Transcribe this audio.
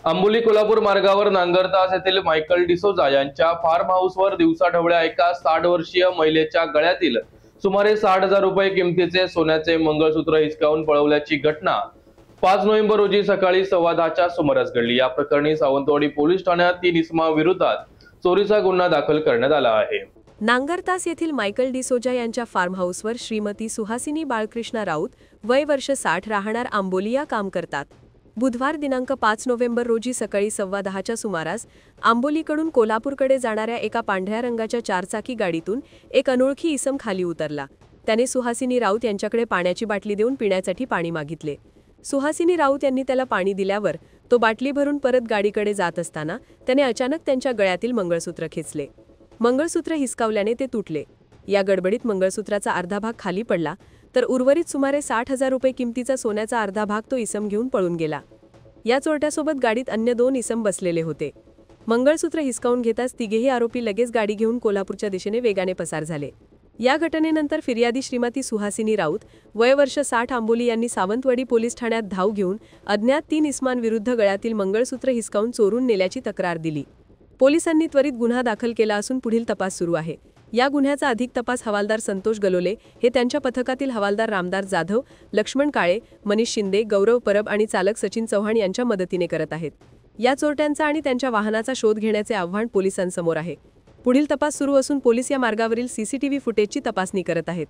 आंबोली कोल्हापूर मार्गावर नांगरतास येथील मायकल डिसोजा यांच्या फार्म हाऊसवर दिवसाढवळ्या एका 60 वर्षीय महिलेच्या गळ्यातील सुमारे 60,000 रुपये किमतीचे सोन्याचे मंगळसूत्र हिसकावून पळवल्याची घटना 5 नोव्हेंबर रोजी सकाळी 10:15च्या सुमारास घडली। या प्रकरणी सावंतवाडी पोलीस ठाण्यात 3 इसमांविरोधात चोरीचा गुन्हा दाखल करण्यात आला आहे। नांगरतास येथील मायकल डिसोजा यांच्या फार्म हाऊसवर श्रीमती सुहासिनी बाळकृष्णा राऊत वय वर्ष 60 राहणार आंबोली या काम करतात। बुधवार दिनांक 5 नोव्हेंबर रोजी सकाळी 10:15च्या सुमारास आंबोलीकडून कोल्हापूरकडे जाणाऱ्या एका पांढऱ्या रंगाच्या चारचाकी गाडीतून एक अनोळखी इसम खाली उतरला। त्याने सुहासिनी राऊत यांच्याकडे पाण्याची बाटली देऊन पिण्यासाठी पाणी मागितले। सुहासिनी राऊत यांनी त्याला पाणी दिल्यावर तो बाटली भरून परत गाडीकडे जात असताना त्याने अचानक त्यांच्या गळ्यातील मंगळसूत्र खेचले। मंगळसूत्र हिसकावल्याने ते तुटले। या गडबडीत मंगळसूत्राचा अर्धा भाग खाली पडला तर उर्वरित सुमारे 60,000 रुपये किमतीचा सोन्याचा अर्धा भाग तो इसम घेऊन पळून गेला। या चोरट्यासोबत गाडीत अन्य 2 इसम बसलेले होते। मंगळसूत्र हिसकावून घेताच तिघेही आरोपी लगेच गाडी घेऊन कोल्हापूरच्या दिशेने वेगाने पसार झाले। या घटनेनंतर फिर्यादी श्रीमती सुहासिनी राऊत वय वर्ष 60 आंबोली यांनी सावंतवाडी पोलीस ठाण्यात धाव घेऊन अज्ञात 3 इसमांविरुद्ध गळ्यातील मंगळसूत्र हिसकावून चोरून नेल्याची तक्रार दिली। पोलिसांनी त्वरित गुन्हा दाखल केला असून पुढील तपास सुरू आहे। या गुन्ह्याचा अधिक तपास हवालदार संतोष गलोले हे त्यांच्या पथकातील हवालदार रामदार जाधव, लक्ष्मण काळे, मनीष शिंदे, गौरव परब आणि चालक सचिन चव्हाण यांच्या मदतीने करत आहेत। या चोरट्यांचा आणि त्यांच्या वाहनाचा शोध घेण्याचे आव्हान पोलिसांसमोर आहे। पुढील तपास सुरू असून पोलीस या मार्गावरील सीसीटीव्ही फुटेजची तपासणी करत आहेत।